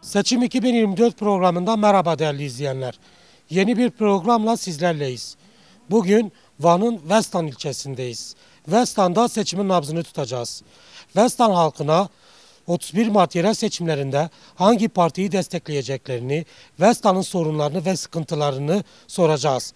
Seçim 2024 programında merhaba değerli izleyenler. Yeni bir programla sizlerleyiz. Bugün Van'ın Vestan ilçesindeyiz. Vestan'da seçimin nabzını tutacağız. Vestan halkına 31 Mart yerel seçimlerinde hangi partiyi destekleyeceklerini, Vestan'ın sorunlarını ve sıkıntılarını soracağız.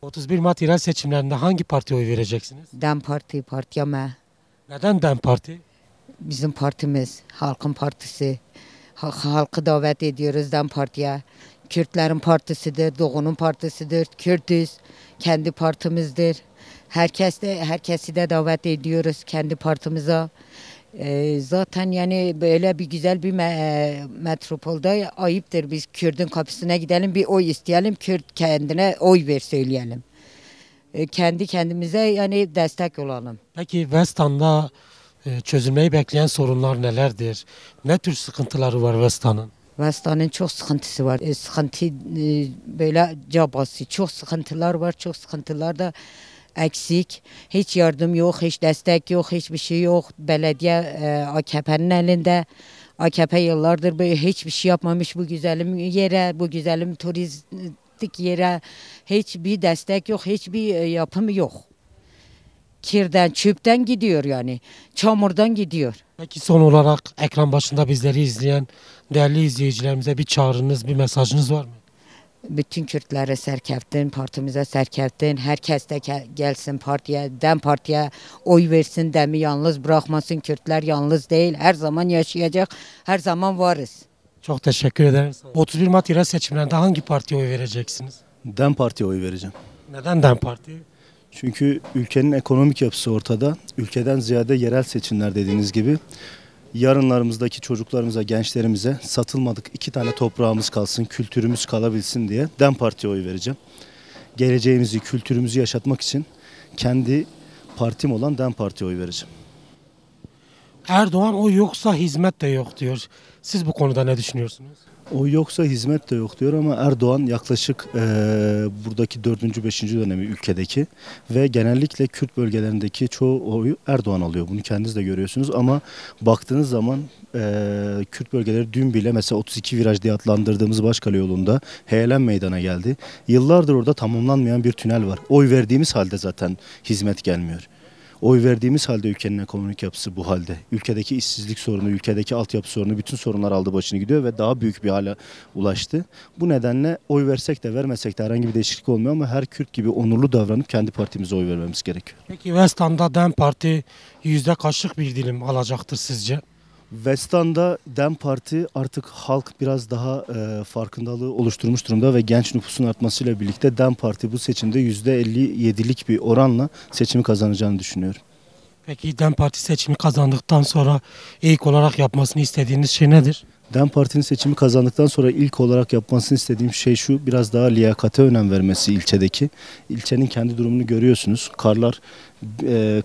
31 Mart yerel seçimlerinde hangi partiye oy vereceksiniz? DEM Parti, partiyame. Neden DEM Parti? Bizim partimiz, halkın partisi. Halkı davet ediyoruz DEM Parti'ye. Kürtlerin partisidir, Doğu'nun partisidir. Kürtüz, kendi partimizdir. Herkesi de davet ediyoruz kendi partimize. Zaten yani böyle bir güzel bir metropolde ayıptır biz Kürt'ün kapısına gidelim bir oy isteyelim. Kürt kendine oy ver söyleyelim. Kendi kendimize yani destek olalım. Peki Vestan'da çözülmeyi bekleyen sorunlar nelerdir? Ne tür sıkıntıları var Vestan'ın? Vestan'ın çok sıkıntısı var. Sıkıntı böyle cabası. Çok sıkıntılar var. Çok sıkıntılar da eksik. Hiç yardım yok, hiç destek yok, hiçbir şey yok. Belediye AKP'nin elinde. AKP yıllardır böyle hiçbir şey yapmamış bu güzelim yere, bu güzelim turistik yere. Hiçbir destek yok, hiçbir yapım yok. Kirden, çöpten gidiyor yani. Çamurdan gidiyor. Peki son olarak ekran başında bizleri izleyen değerli izleyicilerimize bir çağrınız, bir mesajınız var mı? Bütün Kürtlere serkeftin, partimize serkeftin. Herkes de gelsin partiye, DEM Parti'ye oy versin, DEM'i yalnız bırakmasın. Kürtler yalnız değil, her zaman yaşayacak, her zaman varız. Çok teşekkür ederim. 31 Mart yerel seçimlerinde hangi partiye oy vereceksiniz? DEM Parti'ye oy vereceğim. Neden DEM Parti? Çünkü ülkenin ekonomik yapısı ortada. Ülkeden ziyade yerel seçimler dediğiniz gibi. Yarınlarımızdaki çocuklarımıza, gençlerimize satılmadık 2 tane toprağımız kalsın, kültürümüz kalabilsin diye DEM Parti'ye oy vereceğim. Geleceğimizi, kültürümüzü yaşatmak için kendi partim olan DEM Parti'ye oy vereceğim. Erdoğan o yoksa hizmet de yok diyor. Siz bu konuda ne düşünüyorsunuz? O yoksa hizmet de yok diyor ama Erdoğan yaklaşık buradaki 4. 5. dönemi ülkedeki ve genellikle Kürt bölgelerindeki çoğu oyu Erdoğan alıyor. Bunu kendiniz de görüyorsunuz ama baktığınız zaman Kürt bölgeleri dün bile mesela 32 viraj diye adlandırdığımız Başkale yolunda heyelan meydana geldi. Yıllardır orada tamamlanmayan bir tünel var. Oy verdiğimiz halde zaten hizmet gelmiyor. Oy verdiğimiz halde ülkenin ekonomik yapısı bu halde. Ülkedeki işsizlik sorunu, ülkedeki altyapı sorunu, bütün sorunlar aldı başını gidiyor ve daha büyük bir hale ulaştı. Bu nedenle oy versek de vermesek de herhangi bir değişiklik olmuyor ama her Kürt gibi onurlu davranıp kendi partimize oy vermemiz gerekiyor. Peki Vestan'da DEM Parti yüzde kaçlık bir dilim alacaktır sizce? Vestan'da DEM Parti artık halk biraz daha farkındalığı oluşturmuş durumda ve genç nüfusun artmasıyla birlikte DEM Parti bu seçimde %57'lik bir oranla seçimi kazanacağını düşünüyorum. Peki DEM Parti seçimi kazandıktan sonra ilk olarak yapmasını istediğiniz şey nedir? DEM Parti'nin seçimi kazandıktan sonra ilk olarak yapmasını istediğim şey şu, biraz daha liyakate önem vermesi ilçedeki. İlçenin kendi durumunu görüyorsunuz. Karlar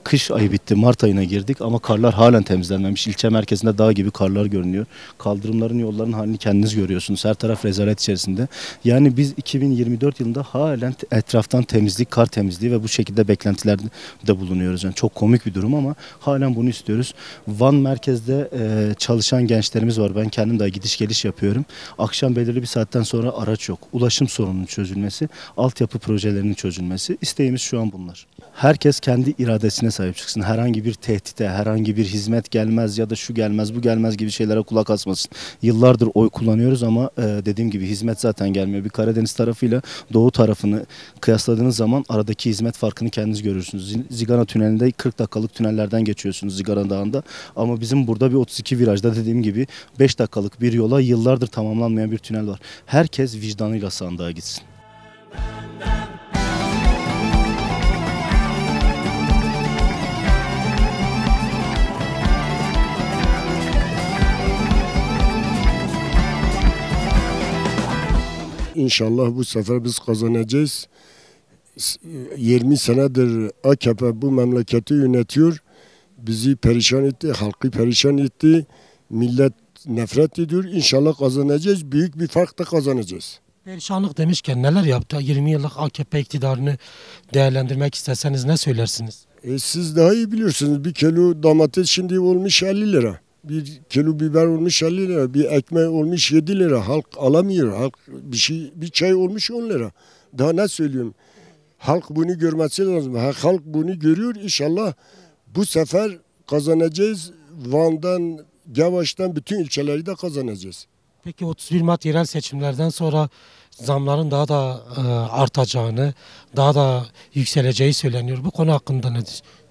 kış ayı bitti, Mart ayına girdik ama karlar halen temizlenmemiş. İlçe merkezinde dağ gibi karlar görünüyor. Kaldırımların, yolların halini kendiniz görüyorsunuz. Her taraf rezalet içerisinde. Yani biz 2024 yılında halen etraftan temizlik, kar temizliği ve bu şekilde beklentilerde bulunuyoruz. Yani çok komik bir durum ama halen bunu istiyoruz. Van merkezde çalışan gençlerimiz var. Ben kendim de gidiş geliş yapıyorum. Akşam belirli bir saatten sonra araç yok. Ulaşım sorununun çözülmesi, altyapı projelerinin çözülmesi. İsteğimiz şu an bunlar. Herkes kendi iradesine sahip çıksın. Herhangi bir tehdite, herhangi bir hizmet gelmez ya da şu gelmez, bu gelmez gibi şeylere kulak asmasın. Yıllardır oy kullanıyoruz ama dediğim gibi hizmet zaten gelmiyor. Bir Karadeniz tarafıyla Doğu tarafını kıyasladığınız zaman aradaki hizmet farkını kendiniz görürsünüz. Zigana Tüneli'nde 40 dakikalık tünellerden geçiyorsunuz Zigana Dağı'nda. Ama bizim burada bir 32 virajda dediğim gibi 5 dakikalık bir yola yıllardır tamamlanmayan bir tünel var. Herkes vicdanıyla sandığa gitsin. İnşallah bu sefer biz kazanacağız. 20 senedir AKP bu memleketi yönetiyor. Bizi perişan etti, halkı perişan etti. Millet nefret ediyor. İnşallah kazanacağız. Büyük bir farkla kazanacağız. Perişanlık demişken neler yaptı? 20 yıllık AKP iktidarını değerlendirmek isteseniz ne söylersiniz? Siz daha iyi biliyorsunuz. Bir kilo domates şimdi olmuş 50 lira. Bir kilo biber olmuş 50 lira. Bir ekmek olmuş 7 lira. Halk alamıyor. Halk bir çay olmuş 10 lira. Daha ne söyleyeyim? Halk bunu görmesi lazım. Halk bunu görüyor. İnşallah bu sefer kazanacağız. Van'dan, Gavaş'tan bütün ilçeleri de kazanacağız. Peki 31 Mart yerel seçimlerden sonra zamların daha da artacağını, daha da yükseleceği söyleniyor. Bu konu hakkında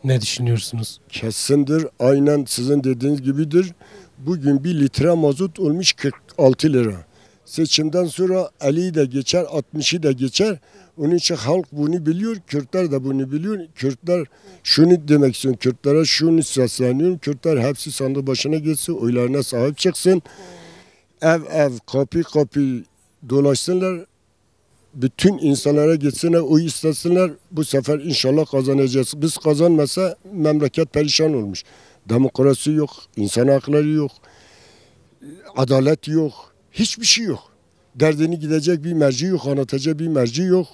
ne düşünüyorsunuz? Kesindir. Aynen sizin dediğiniz gibidir. Bugün 1 litre mazot olmuş 46 lira. Seçimden sonra 50'yi de geçer, 60'ı da geçer. Onun için halk bunu biliyor, Kürtler de bunu biliyor. Kürtler şunu demek istiyorum, Kürtlere şunu sesleniyorum. Kürtler hepsi sandık başına geçsin, oylarına sahip çıksın. Ev ev, kapı kapı dolaşsınlar. Bütün insanlara gitsinler, oy istesinler. Bu sefer inşallah kazanacağız. Biz kazanmasa memleket perişan olmuş. Demokrasi yok, insan hakları yok, adalet yok, hiçbir şey yok. Derdini gidecek bir merci yok, anlatacak bir merci yok.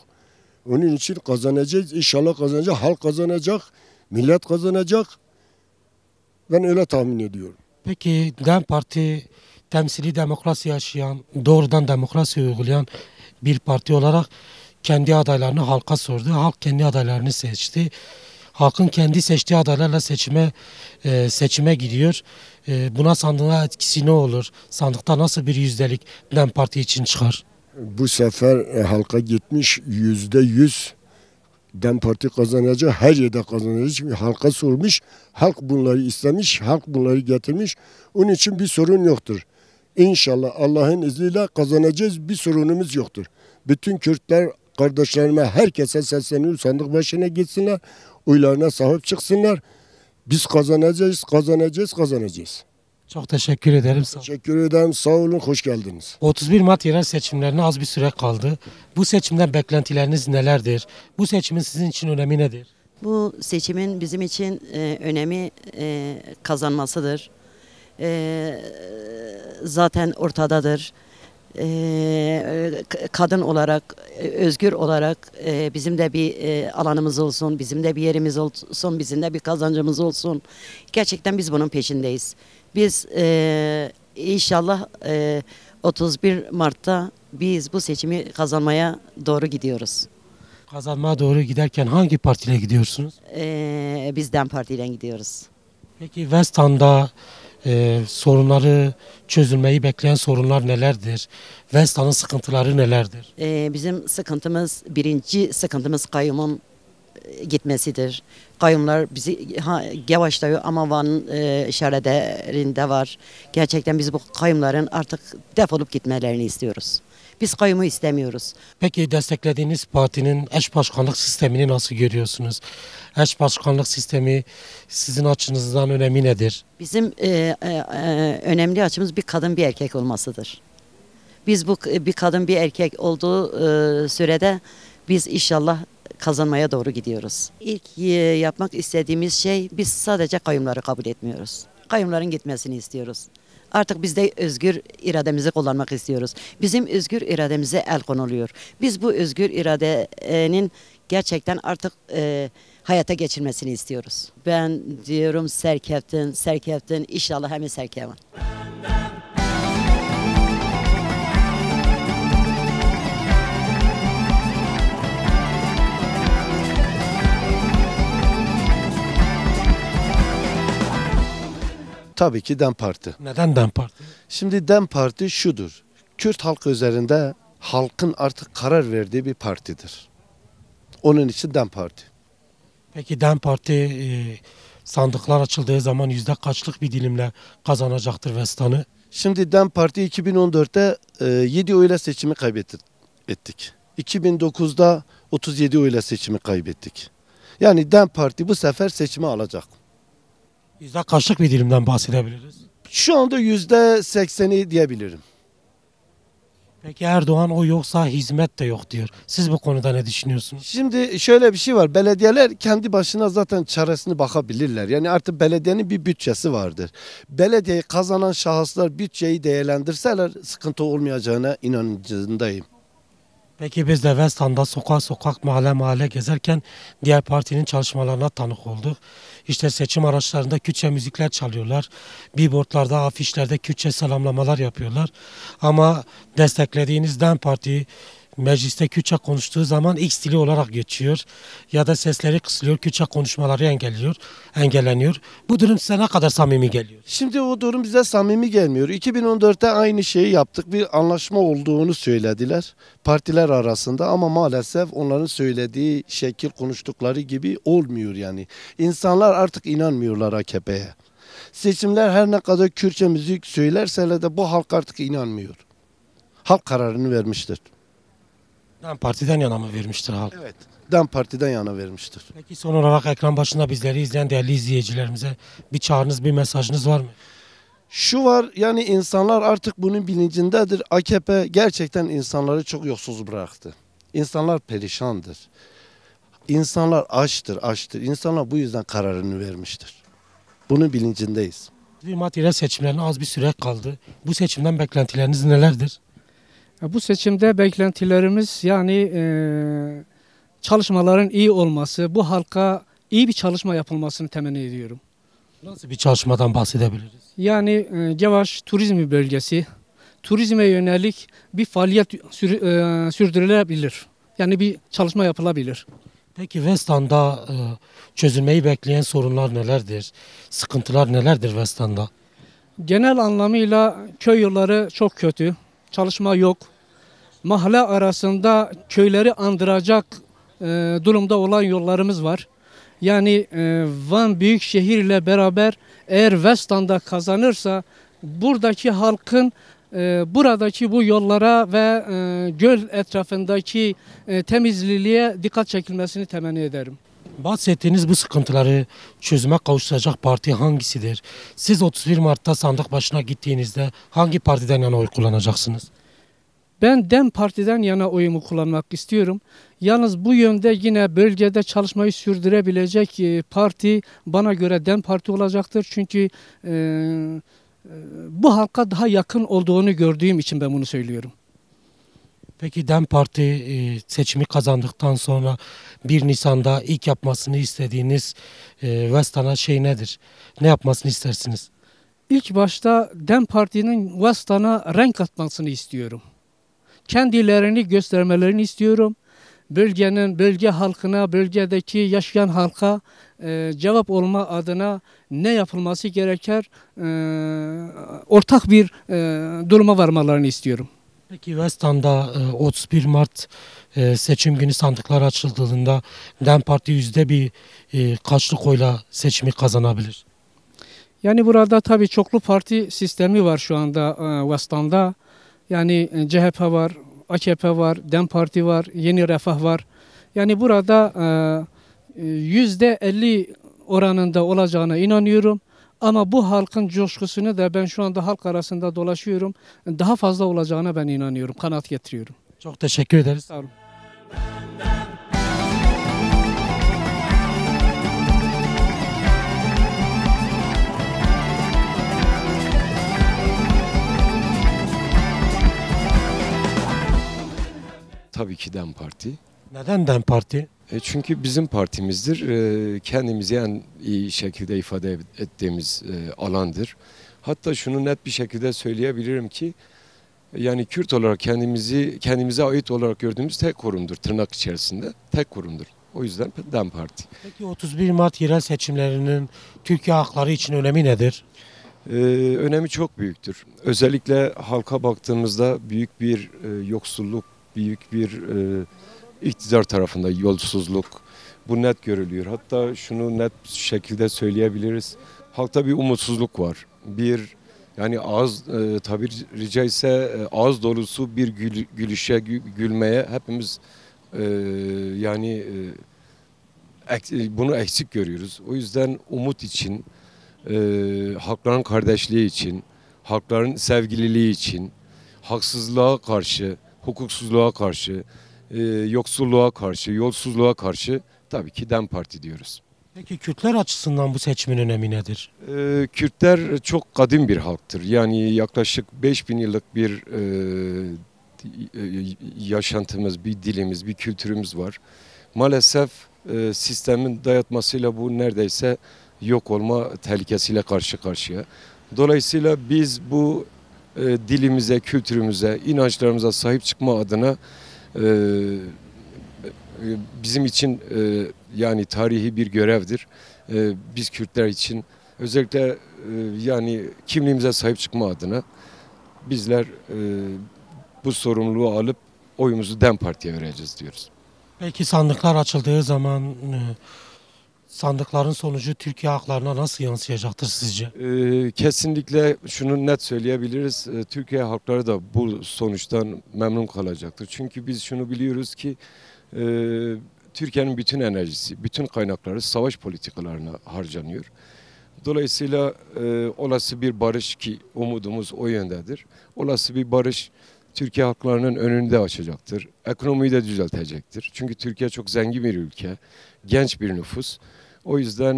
Onun için kazanacağız, inşallah kazanacak, halk kazanacak, millet kazanacak. Ben öyle tahmin ediyorum. Peki DEM Parti temsili demokrasi yaşayan, doğrudan demokrasi uygulayan bir parti olarak kendi adaylarını halka sordu. Halk kendi adaylarını seçti. Halkın kendi seçtiği adaylarla seçime gidiyor. Buna sandığa etkisi ne olur? Sandıkta nasıl bir yüzdelik DEM Parti için çıkar? Bu sefer halka gitmiş %100 DEM Parti kazanacak, her yerde kazanacak. Çünkü halka sormuş, halk bunları istemiş, halk bunları getirmiş. Onun için bir sorun yoktur. İnşallah Allah'ın izniyle kazanacağız, bir sorunumuz yoktur. Bütün Kürtler kardeşlerime, herkese sesleniyorum, sandık başına gitsinler, oylarına sahip çıksınlar. Biz kazanacağız, kazanacağız, kazanacağız. Çok teşekkür ederim. Sağ olun. Teşekkür ederim, sağ olun, hoş geldiniz. 31 Mart yerel seçimlerine az bir süre kaldı. Bu seçimden beklentileriniz nelerdir? Bu seçimin sizin için önemi nedir? Bu seçimin bizim için önemi kazanmasıdır. Zaten ortadadır. Kadın olarak, özgür olarak bizim de bir alanımız olsun, bizim de bir yerimiz olsun, bizim de bir kazancımız olsun. Gerçekten biz bunun peşindeyiz. Biz inşallah 31 Mart'ta biz bu seçimi kazanmaya doğru gidiyoruz. Kazanmaya doğru giderken hangi partiyle gidiyorsunuz? Biz DEM Parti ile gidiyoruz. Peki Westan'da sorunları çözülmeyi bekleyen sorunlar nelerdir? Westan'ın sıkıntıları nelerdir? Bizim sıkıntımız, birinci sıkıntımız kayyumun gitmesidir. Kayyumlar bizi yavaşlıyor ama Van'ın şerelerinde var. Gerçekten biz bu kayyumların artık defolup gitmelerini istiyoruz. Biz kayyumu istemiyoruz. Peki desteklediğiniz partinin eş başkanlık sistemini nasıl görüyorsunuz? Eş başkanlık sistemi sizin açınızdan önemi nedir? Bizim önemli açımız bir kadın bir erkek olmasıdır. Biz bu bir kadın bir erkek olduğu sürede biz inşallah kazanmaya doğru gidiyoruz. İlk yapmak istediğimiz şey, biz sadece kayyumları kabul etmiyoruz. Kayyumların gitmesini istiyoruz. Artık biz de özgür irademizi kullanmak istiyoruz. Bizim özgür irademize el konuluyor. Biz bu özgür iradenin gerçekten artık hayata geçirmesini istiyoruz. Ben diyorum serkeftin, inşallah hem serkevan. Tabii ki DEM Parti. Neden DEM Parti? Şimdi DEM Parti şudur. Kürt halkı üzerinde halkın artık karar verdiği bir partidir. Onun için DEM Parti. Peki DEM Parti sandıklar açıldığı zaman yüzde kaçlık bir dilimle kazanacaktır Westan'ı? Şimdi DEM Parti 2014'te 7 oyla seçimi kaybettik. 2009'da 37 oyla seçimi kaybettik. Yani DEM Parti bu sefer seçimi alacak. Yüzde kaçlık bir dilimden bahsedebiliriz? Şu anda %80'i diyebilirim. Peki Erdoğan o yoksa hizmet de yok diyor. Siz bu konuda ne düşünüyorsunuz? Şimdi şöyle bir şey var. Belediyeler kendi başına zaten çaresini bakabilirler. Yani artık belediyenin bir bütçesi vardır. Belediyeyi kazanan şahıslar bütçeyi değerlendirseler sıkıntı olmayacağına inancındayım. Peki biz de Westan'da sokak sokak mahalle mahalle gezerken diğer partinin çalışmalarına tanık olduk. İşte seçim araçlarında Kürtçe müzikler çalıyorlar. Billboardlarda, afişlerde Kürtçe selamlamalar yapıyorlar. Ama desteklediğiniz DEM Parti mecliste Kürtçe konuştuğu zaman X dili olarak geçiyor. Ya da sesleri kısılıyor, Kürtçe konuşmaları engelleniyor. Bu durum size ne kadar samimi geliyor? Şimdi o durum bize samimi gelmiyor. 2014'te aynı şeyi yaptık. Bir anlaşma olduğunu söylediler partiler arasında ama maalesef onların söylediği şekil konuştukları gibi olmuyor yani. İnsanlar artık inanmıyorlar AKP'ye. Seçimler her ne kadar Kürtçe müzik söylerseler de bu halk artık inanmıyor. Halk kararını vermiştir. DEM Parti'den yana mı vermiştir halk? Evet. DEM Parti'den yana vermiştir. Peki son olarak ekran başında bizleri izleyen değerli izleyicilerimize bir çağrınız, bir mesajınız var mı? Şu var yani insanlar artık bunun bilincindedir. AKP gerçekten insanları çok yolsuz bıraktı. İnsanlar perişandır. İnsanlar açtır. İnsanlar bu yüzden kararını vermiştir. Bunun bilincindeyiz. Bir yerel seçimlerine az bir süre kaldı. Bu seçimden beklentileriniz nelerdir? Bu seçimde beklentilerimiz yani çalışmaların iyi olması, bu halka iyi bir çalışma yapılmasını temenni ediyorum. Nasıl bir çalışmadan bahsedebiliriz? Yani Cevaş turizmi bölgesi, turizme yönelik bir faaliyet sürdürülebilir. Yani bir çalışma yapılabilir. Peki Westan'da çözülmeyi bekleyen sorunlar nelerdir? Sıkıntılar nelerdir Westan'da? Genel anlamıyla köy yolları çok kötü, çalışma yok. Mahalle arasında köyleri andıracak durumda olan yollarımız var. Yani Van Büyükşehir ile beraber eğer Westan'da kazanırsa buradaki halkın buradaki bu yollara ve göl etrafındaki temizliliğe dikkat çekilmesini temenni ederim. Bahsettiğiniz bu sıkıntıları çözüme kavuşturacak parti hangisidir? Siz 31 Mart'ta sandık başına gittiğinizde hangi partiden yana oy kullanacaksınız? Ben DEM Parti'den yana oyumu kullanmak istiyorum. Yalnız bu yönde yine bölgede çalışmayı sürdürebilecek parti bana göre DEM Parti olacaktır. Çünkü bu halka daha yakın olduğunu gördüğüm için ben bunu söylüyorum. Peki DEM Parti seçimi kazandıktan sonra 1 Nisan'da ilk yapmasını istediğiniz Westan'a şey nedir? Ne yapmasını istersiniz? İlk başta DEM Parti'nin Westan'a renk katmasını istiyorum. Kendilerini göstermelerini istiyorum. Bölge halkına, bölgedeki yaşayan halka cevap olma adına ne yapılması gerekir? Ortak bir duruma varmalarını istiyorum. Peki Westan'da 31 Mart seçim günü sandıklar açıldığında DEM Parti kaçlık oyla seçimi kazanabilir? Yani burada tabii çoklu parti sistemi var şu anda Westan'da. Yani CHP var, AKP var, DEM Parti var, Yeni Refah var. Yani burada %50 oranında olacağına inanıyorum. Ama bu halkın coşkusunu da ben şu anda halk arasında dolaşıyorum. Daha fazla olacağına ben inanıyorum, kanaat getiriyorum. Çok teşekkür ederiz. Sağ olun. Tabii ki DEM Parti. Neden DEM Parti? Çünkü bizim partimizdir. Kendimizi en iyi şekilde ifade ettiğimiz alandır. Hatta şunu net bir şekilde söyleyebilirim ki yani Kürt olarak kendimize ait olarak gördüğümüz tek kurumdur. Tırnak içerisinde tek kurumdur. O yüzden DEM Parti. Peki 31 Mart yerel seçimlerinin Türkiye halkları için önemi nedir? Önemi çok büyüktür. Özellikle halka baktığımızda büyük bir yoksulluk, büyük bir iktidar tarafında yolsuzluk bu net görülüyor. Hatta şunu net şekilde söyleyebiliriz. Halkta bir umutsuzluk var. Yani tabiri caizse ağız dolusu bir gülüşe, gülmeye hepimiz bunu eksik görüyoruz. O yüzden umut için, halkların kardeşliği için, halkların sevgililiği için, haksızlığa karşı, hukuksuzluğa karşı, yoksulluğa karşı, yolsuzluğa karşı tabii ki DEM Parti diyoruz. Peki Kürtler açısından bu seçimin önemi nedir? Kürtler çok kadim bir halktır. Yani yaklaşık 5000 yıllık bir yaşantımız, bir dilimiz, bir kültürümüz var. Maalesef sistemin dayatmasıyla bu neredeyse yok olma tehlikesiyle karşı karşıya. Dolayısıyla biz bu dilimize, kültürümüze, inançlarımıza sahip çıkma adına bizim için yani tarihi bir görevdir. Biz Kürtler için özellikle yani kimliğimize sahip çıkma adına bizler bu sorumluluğu alıp oyumuzu DEM Parti'ye vereceğiz diyoruz. Peki sandıklar açıldığı zaman sandıkların sonucu Türkiye halklarına nasıl yansıyacaktır sizce? Kesinlikle şunu net söyleyebiliriz. Türkiye halkları da bu sonuçtan memnun kalacaktır. Çünkü biz şunu biliyoruz ki Türkiye'nin bütün enerjisi, bütün kaynakları savaş politikalarına harcanıyor. Dolayısıyla olası bir barış, ki umudumuz o yöndedir, olası bir barış Türkiye halklarının önünü de açacaktır. Ekonomiyi de düzeltecektir. Çünkü Türkiye çok zengin bir ülke, genç bir nüfus. O yüzden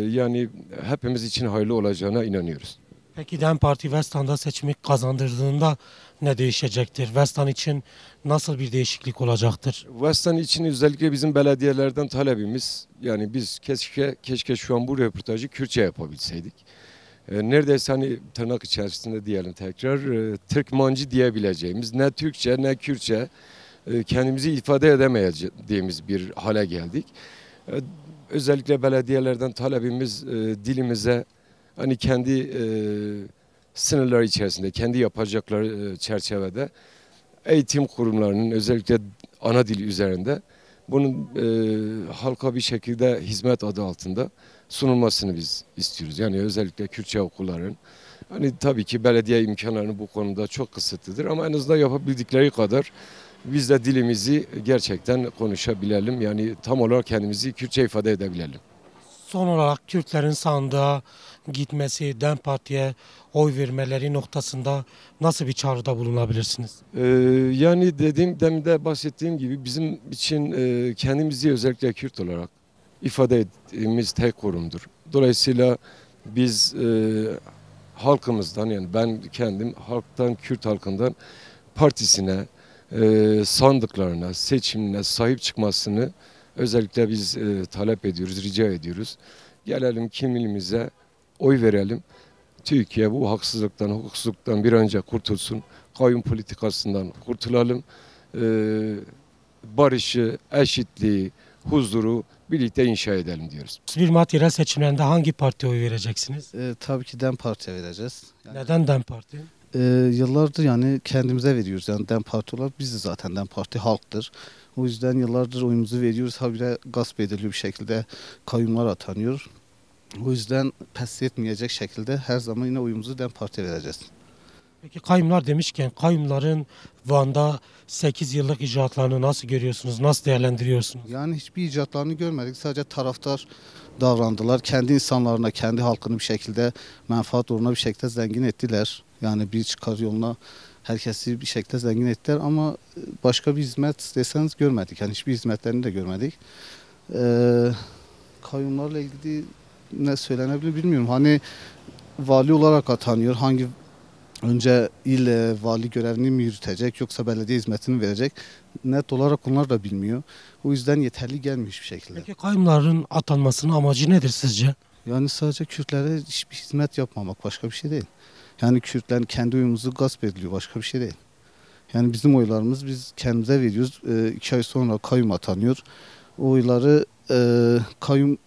yani hepimiz için hayırlı olacağına inanıyoruz. Peki DEM Parti Westan'da seçimi kazandırdığında ne değişecektir? Westan için nasıl bir değişiklik olacaktır? Westan için özellikle bizim belediyelerden talebimiz, yani biz keşke şu an bu röportajı Kürtçe yapabilseydik. Neredeyse hani tırnak içerisinde diyelim tekrar Türkmancı diyebileceğimiz, ne Türkçe ne Kürtçe kendimizi ifade edemeyeceğimiz bir hale geldik. Özellikle belediyelerden talebimiz dilimize hani kendi sınırları içerisinde, kendi yapacakları çerçevede eğitim kurumlarının özellikle ana dili üzerinde bunun halka bir şekilde hizmet adı altında sunulmasını biz istiyoruz. Yani özellikle Kürtçe okulların. Hani tabii ki belediye imkanlarını bu konuda çok kısıtlıdır ama en azından yapabildikleri kadar biz de dilimizi gerçekten konuşabilelim. Yani tam olarak kendimizi Kürtçe ifade edebilelim. Son olarak Kürtlerin sandığa gitmesi, DEM Parti'ye oy vermeleri noktasında nasıl bir çağrıda bulunabilirsiniz? Yani demin de bahsettiğim gibi bizim için kendimizi özellikle Kürt olarak ifade ettiğimiz tek kurumdur. Dolayısıyla biz halkımızdan, yani ben kendim halktan, Kürt halkından partisine, sandıklarına, seçimine sahip çıkmasını özellikle biz talep ediyoruz, rica ediyoruz. Gelelim kimliğimize oy verelim. Türkiye bu haksızlıktan, hukuksuzluktan bir an önce kurtulsun. Kayyum politikasından kurtulalım. Barışı, eşitliği, huzuru birlikte inşa edelim diyoruz. 31 Mart yerel seçimlerinde hangi partiye oy vereceksiniz? Tabii ki DEM Parti'ye vereceğiz. Yani, Neden DEM Parti? yıllardır yani kendimize veriyoruz. Yani DEM Parti olarak biz de zaten DEM Parti halktır. O yüzden yıllardır oyumuzu veriyoruz. Habire gasp ediliyor bir şekilde kayyumlar atanıyor. O yüzden pes etmeyecek şekilde her zaman yine oyumuzu DEM Parti'ye vereceğiz. Peki kayyumlar demişken kayyumların Van'da 8 yıllık icraatlarını nasıl görüyorsunuz? Nasıl değerlendiriyorsunuz? Yani hiçbir icraatlarını görmedik. Sadece taraftar davrandılar. Kendi insanlarına, kendi halkını bir şekilde menfaat uğruna bir şekilde zengin ettiler. Yani bir çıkar yoluna herkesi bir şekilde zengin ettiler ama başka bir hizmet deseniz görmedik. Yani hiçbir hizmetlerini de görmedik. Kayyumlarla ilgili ne söylenebilir bilmiyorum. Hani vali olarak atanıyor. Hangi önce il vali görevini mi yürütecek yoksa belediye hizmetini verecek? Net olarak onlar da bilmiyor. O yüzden yeterli gelmiyor hiçbir şekilde. Peki kayyumların atanmasının amacı nedir sizce? Yani sadece Kürtlere hiçbir hizmet yapmamak, başka bir şey değil. Yani Kürtlerin kendi oyumuzu gasp ediliyor, başka bir şey değil. Yani bizim oylarımız biz kendimize veriyoruz. 2 ay sonra kayyum atanıyor. O oyları kayyum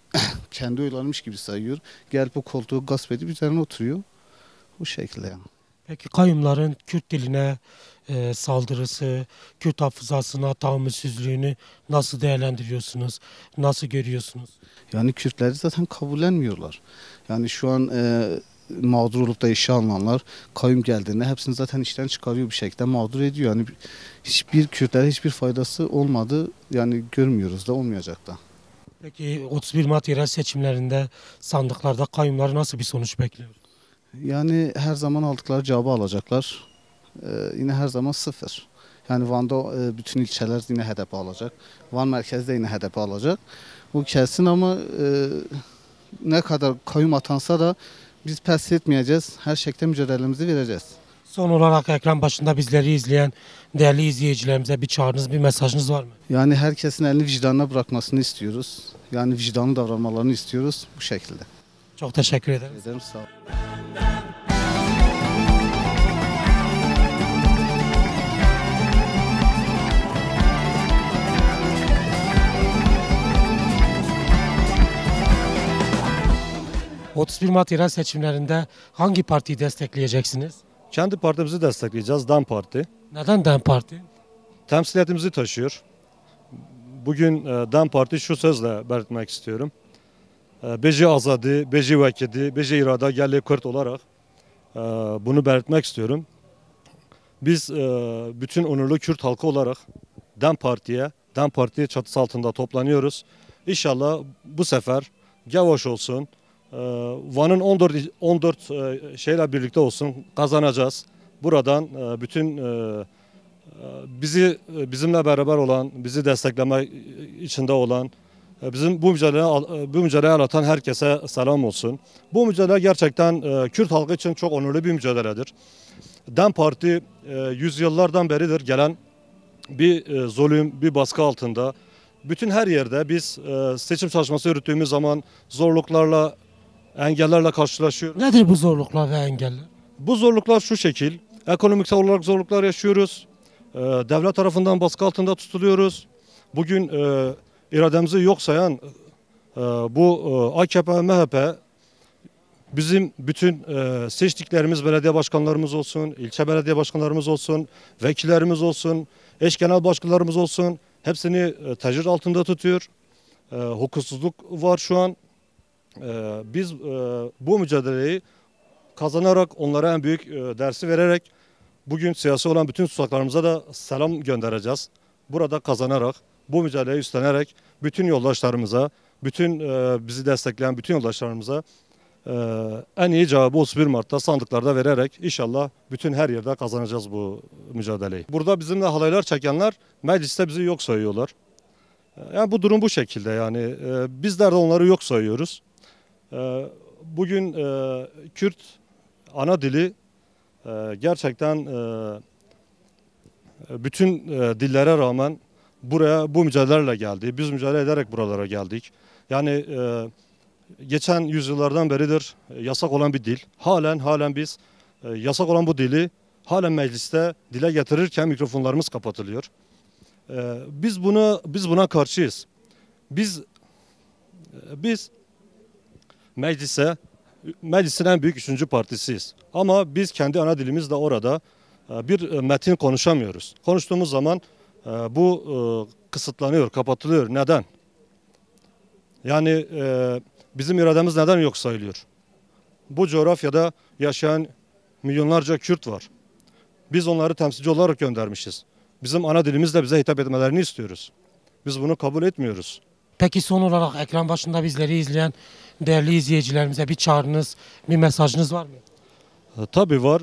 kendi oylarmış gibi sayıyor. Gelip o koltuğu gasp edip üzerine oturuyor. Bu şekilde yani. Peki kayyumların Kürt diline saldırısı, Kürt hafızasına tahammülsüzlüğünü nasıl değerlendiriyorsunuz? Nasıl görüyorsunuz? Yani Kürtleri zaten kabullenmiyorlar. Yani şu an mağdur olup da işe alınanlar kayyum geldiğinde hepsini zaten işten çıkarıyor bir şekilde mağdur ediyor. Yani hiçbir Kürtlere hiçbir faydası olmadı. Yani görmüyoruz da olmayacak da. Peki 31 Mart yerel seçimlerinde sandıklarda kayyumları nasıl bir sonuç bekliyor? Yani her zaman aldıkları cevabı alacaklar. Yine her zaman 0. Yani Van'da bütün ilçeler yine HDP alacak. Van merkezde yine HDP alacak. Bu kesin ama ne kadar kayyum atansa da biz pes etmeyeceğiz. Her şekilde mücadelemizi vereceğiz. Son olarak ekran başında bizleri izleyen değerli izleyicilerimize bir çağrınız, bir mesajınız var mı? Yani herkesin elini vicdanına bırakmasını istiyoruz. Yani vicdanlı davranmalarını istiyoruz bu şekilde. Çok teşekkür ederim. Ederim, sağ olun. 31 Mart yerel seçimlerinde hangi partiyi destekleyeceksiniz? Kendi partimizi destekleyeceğiz, DEM Parti. Neden DEM Parti? Temsiliyetimizi taşıyor. Bugün DEM Parti şu sözle belirtmek istiyorum. Beji azadi, beji vekidi, beji irada gelli Kürt olarak bunu belirtmek istiyorum. Biz bütün onurlu Kürt halkı olarak DEM Parti çatısı altında toplanıyoruz. İnşallah bu sefer Gavaş olsun, Van'ın 14 şeyle birlikte olsun, kazanacağız. Buradan bütün bizimle beraber olan, bizi destekleme içinde olan, bizim bu mücadeleyi anlatan herkese selam olsun. Bu mücadele gerçekten Kürt halkı için çok onurlu bir mücadeledir. DEM Parti yüzyıllardan beridir gelen bir zulüm, bir baskı altında. Bütün her yerde biz seçim çalışması yürüttüğümüz zaman zorluklarla, engellerle karşılaşıyoruz. Nedir bu zorluklar ve engeller? Bu zorluklar şu şekil: ekonomik olarak zorluklar yaşıyoruz. Devlet tarafından baskı altında tutuluyoruz. Bugün irademizi yok sayan bu AKP, MHP bizim bütün seçtiklerimiz belediye başkanlarımız olsun, ilçe belediye başkanlarımız olsun, vekillerimiz olsun, eş genel başkanlarımız olsun, hepsini tecrit altında tutuyor. Hukuksuzluk var şu an. Biz bu mücadeleyi kazanarak, onlara en büyük dersi vererek bugün siyasi olan bütün tutsaklarımıza da selam göndereceğiz. Burada kazanarak, bu mücadeleyi üstlenerek bütün yoldaşlarımıza, bütün bizi destekleyen bütün yoldaşlarımıza en iyi cevabı 31 Mart'ta sandıklarda vererek inşallah bütün her yerde kazanacağız bu mücadeleyi. Burada bizimle halaylar çekenler mecliste bizi yok sayıyorlar. Yani bu durum bu şekilde, yani bizler de onları yok sayıyoruz. Bugün Kürt ana dili gerçekten bütün dillere rağmen buraya bu mücadelelerle geldi. Biz mücadele ederek buralara geldik. Yani geçen yüzyıllardan beridir yasak olan bir dil. Halen biz yasak olan bu dili halen mecliste dile getirirken mikrofonlarımız kapatılıyor. Biz buna karşıyız. Biz meclisin en büyük 3. partisiyiz. Ama biz kendi ana dilimizle orada bir metin konuşamıyoruz. Konuştuğumuz zaman bu kısıtlanıyor, kapatılıyor. Neden? Yani bizim irademiz neden yok sayılıyor? Bu coğrafyada yaşayan milyonlarca Kürt var. Biz onları temsilci olarak göndermişiz. Bizim ana dilimizle bize hitap etmelerini istiyoruz. Biz bunu kabul etmiyoruz. Peki son olarak ekran başında bizleri izleyen değerli izleyicilerimize bir çağrınız, bir mesajınız var mı? Tabii var.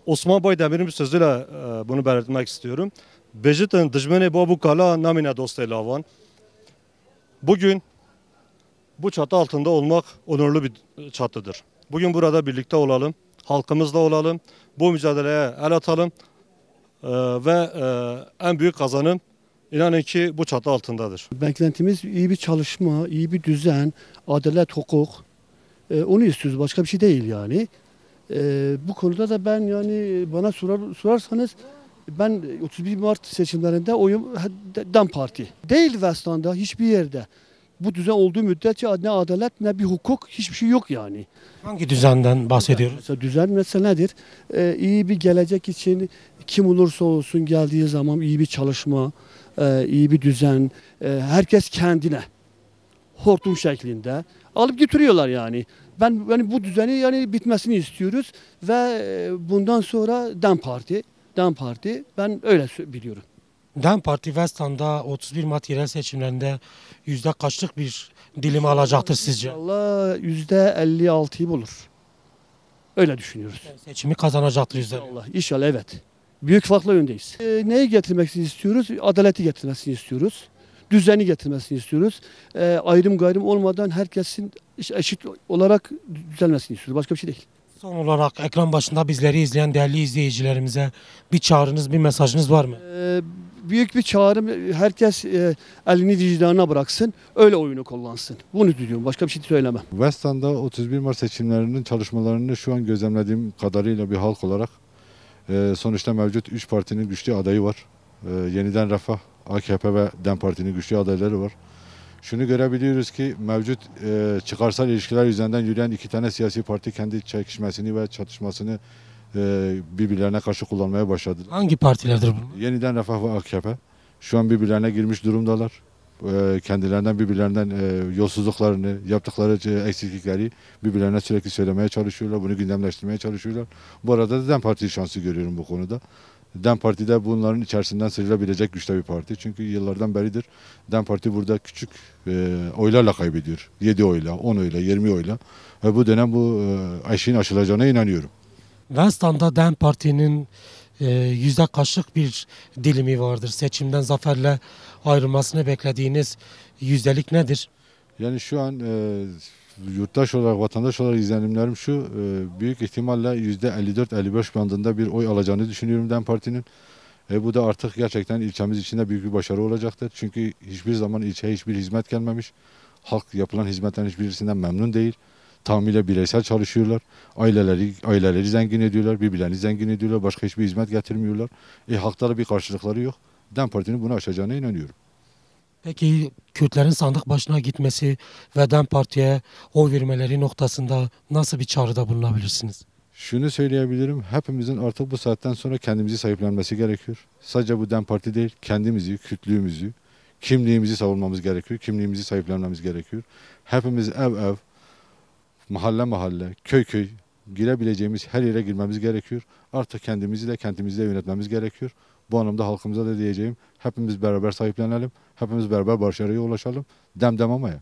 Osman Baydemir'in bir sözüyle bunu belirtmek istiyorum. Bejitin dijmene babu kala namine dostelavan. Bugün bu çatı altında olmak onurlu bir çatıdır. Bugün burada birlikte olalım, halkımızla olalım, bu mücadeleye el atalım ve en büyük kazanım inanın ki bu çatı altındadır. Beklentimiz iyi bir çalışma, iyi bir düzen, adalet, hukuk. Onu istiyoruz, başka bir şey değil yani. Bu konuda da ben yani bana sorarsanız ben 31 Mart seçimlerinde oyum DEM Parti. Değil Westan'da hiçbir yerde. Bu düzen olduğu müddetçe ne adalet ne bir hukuk, hiçbir şey yok yani. Hangi düzenden bahsediyoruz? Mesela düzen mesela nedir? İyi bir gelecek için kim olursa olsun geldiği zaman iyi bir çalışma, iyi bir düzen, herkes kendine hortum şeklinde alıp götürüyorlar yani. Ben bu düzeni yani bitmesini istiyoruz ve bundan sonra DEM Parti ben öyle biliyorum. DEM Parti Westan'da 31 Mart yerel seçimlerinde yüzde kaçlık bir dilimi alacaktır sizce? İnşallah %56'yı bulur. Öyle düşünüyoruz. Seçimi kazanacaktır yüzde. İnşallah evet. Büyük farklı yöndeyiz. Neyi getirmesini istiyoruz? Adaleti getirmesini istiyoruz. Düzeni getirmesini istiyoruz. Ayrım gayrım olmadan herkesin eşit olarak düzelmesini istiyoruz. Başka bir şey değil. Son olarak ekran başında bizleri izleyen değerli izleyicilerimize bir çağrınız, bir mesajınız var mı? Büyük bir çağrım, herkes elini vicdanına bıraksın, öyle oyunu kullansın. Bunu diyorum, başka bir şey söylemem. Westan'da 31 Mart seçimlerinin çalışmalarını şu an gözlemlediğim kadarıyla bir halk olarak sonuçta mevcut 3 partinin güçlü adayı var. Yeniden Refah, AKP ve DEM Parti'nin güçlü adayları var. Şunu görebiliyoruz ki mevcut çıkarsal ilişkiler üzerinden yürüyen iki tane siyasi parti kendi çekişmesini ve çatışmasını birbirlerine karşı kullanmaya başladı. Hangi partilerdir bunlar? Yeniden Refah ve AKP şu an birbirlerine girmiş durumdalar. Kendilerinden birbirlerinden yolsuzluklarını, yaptıkları eksiklikleri birbirlerine sürekli söylemeye çalışıyorlar. Bunu gündemleştirmeye çalışıyorlar. Bu arada da DEM Parti şansı görüyorum bu konuda. DEM Parti de bunların içerisinden sıyrılabilecek güçte bir parti. Çünkü yıllardan beridir DEM Parti burada küçük oylarla kaybediyor. 7 oyla, 10 oyla, 20 oyla. Ve bu dönem bu eşiğin aşılacağına inanıyorum. Westan'da DEM Parti'nin yüzde kaçlık bir dilimi vardır? Seçimden zaferle ayrılmasını beklediğiniz yüzdelik nedir? Yani şu an yurttaş olarak, vatandaş olarak izlenimlerim şu, büyük ihtimalle %54-55 bandında bir oy alacağını düşünüyorum DEM Parti'nin. Bu da artık gerçekten ilçemiz için de büyük bir başarı olacaktır. Çünkü hiçbir zaman ilçeye hiçbir hizmet gelmemiş. Halk yapılan hizmetlerin hiçbirisinden memnun değil. Tamamıyla bireysel çalışıyorlar. Aileleri zengin ediyorlar, birbirlerini zengin ediyorlar. Başka hiçbir hizmet getirmiyorlar. Halkta da bir karşılıkları yok. DEM Parti'nin bunu aşacağına inanıyorum. Peki Kürtlerin sandık başına gitmesi ve DEM Parti'ye oy vermeleri noktasında nasıl bir çağrıda bulunabilirsiniz? Şunu söyleyebilirim. Hepimizin artık bu saatten sonra kendimizi sahiplenmesi gerekiyor. Sadece bu DEM Parti değil, kendimizi, Kürtlüğümüzü, kimliğimizi savunmamız gerekiyor. Kimliğimizi sahiplenmemiz gerekiyor. Hepimiz ev, mahalle mahalle, köy köy girebileceğimiz her yere girmemiz gerekiyor. Artık kendimizi de kentimizi de yönetmemiz gerekiyor. Bu anlamda halkımıza da diyeceğim, hepimiz beraber sahiplenelim, hepimiz beraber başarıya ulaşalım. Dem demamaya.